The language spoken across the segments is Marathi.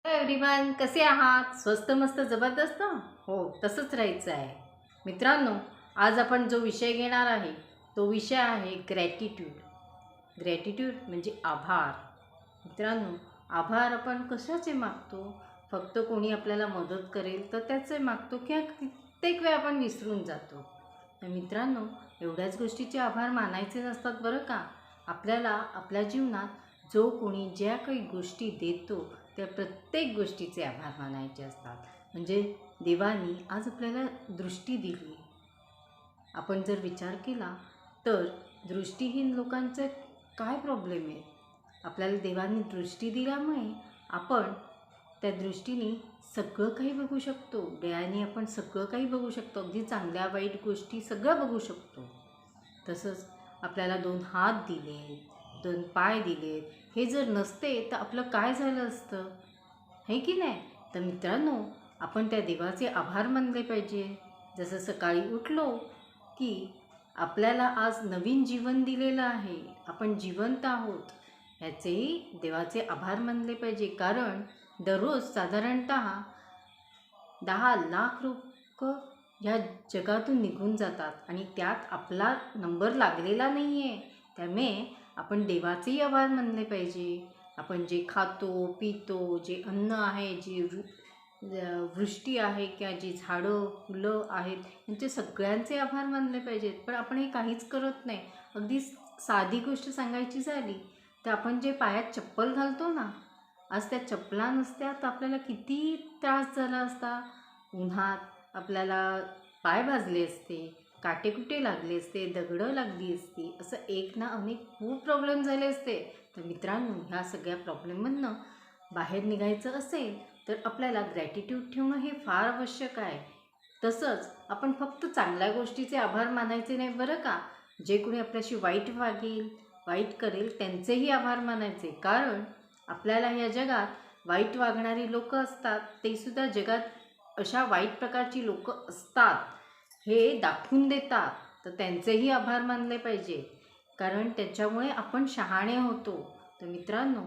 एव्हरीवन, कसे आहात? स्वस्त मस्त जबरदस्त. हो, तसंच राहायचं आहे. मित्रांनो, आज आपण जो विषय घेणार आहे तो विषय आहे ग्रॅटिट्यूड. ग्रॅटिट्यूड म्हणजे आभार. मित्रांनो, आभार आपण कशाचे मागतो? फक्त कोणी आपल्याला मदत करेल तर त्याचे मागतो, किंवा कित्येक वेळा आपण विसरून जातो. तर मित्रांनो, एवढ्याच गोष्टीचे आभार मानायचे नसतात बरं का. आपल्याला आपल्या जीवनात जो कोणी ज्या काही गोष्टी देतो त्या प्रत्येक गोष्टीचे आभार मानायचे असतात. म्हणजे देवानी आज आपल्याला दृष्टी दिली. आपण जर विचार केला तर दृष्टीहीन लोकांचे काय प्रॉब्लेम आहे. आपल्याला देवानी दृष्टी दिल्यामुळे आपण त्या दृष्टीने सगळं काही बघू शकतो. डोळ्यांनी आपण सगळं काही बघू शकतो. अगदी चांगल्या वाईट गोष्टी सगळं बघू शकतो. तसंच आपल्याला 2 हात दिले, 2 पाय दिलेत, हे जर नसते तर आपलं काय झालं असतं, है की नाही? तर मित्रांनो, आपण त्या देवाचे आभार मानले पाहिजे. जसं सकाळी उठलो की आपल्याला आज नवीन जीवन दिलेलं आहे, आपण जिवंत आहोत, ह्याचेही देवाचे आभार मानले पाहिजे. कारण दररोज साधारणतः 10 लाख लोक ह्या जगातून निघून जातात आणि त्यात आपला नंबर लागलेला नाही आहे. त्यामुळे आपण देवाचेही आभार मानले पाहिजे. आपण जे खातो पितो, जे अन्न आहे, जी वृष्टी आहे, किंवा जी झाडं फुलं आहेत, यांचे सगळ्यांचे आभार मानले पाहिजेत. पण आपण हे काहीच करत नाही. अगदी साधी गोष्ट सांगायची झाली तर आपण जे पायात चप्पल घालतो ना, आज त्या चपला नसत्या तर आपल्याला किती त्रास झाला असता. उन्हात आपल्याला पाय भाजले असते, काटेकुटे लागले असते, दगडं लागली असती, असं एक ना अनेक खूप प्रॉब्लेम झाले असते. तर मित्रांनो, ह्या सगळ्या प्रॉब्लेममधनं बाहेर निघायचं असेल तर आपल्याला ग्रॅटिट्यूड ठेवणं हे फार आवश्यक आहे. तसंच आपण फक्त चांगल्या गोष्टीचे आभार मानायचे नाही बरं का. जे कोणी आपल्याशी वाईट वागेल, वाईट करेल, त्यांचेही आभार मानायचे. कारण आपल्याला या जगात वाईट वागणारी लोक असतात, ते सुद्धा जगात अशा वाईट प्रकारची लोक असतात हे दाखवून देतात. तर त्यांचेही आभार मानले पाहिजे, कारण त्याच्यामुळे आपण शहाणे होतो. तर मित्रांनो,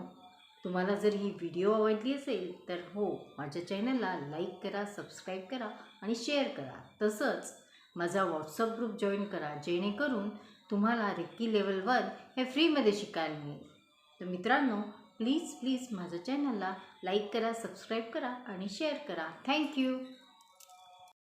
तुम्हाला जर ही व्हिडिओ आवडली असेल तर हो, माझ्या चॅनलला लाईक करा, सबस्क्राईब करा आणि शेअर करा. तसंच माझा व्हॉट्सअप ग्रुप जॉईन करा, जेणेकरून तुम्हाला रेकी लेवल 1 हे फ्रीमध्ये शिकायला मिळेल. तर मित्रांनो, प्लीज माझ्या चॅनलला लाईक करा, सबस्क्राईब करा आणि शेअर करा. थँक्यू.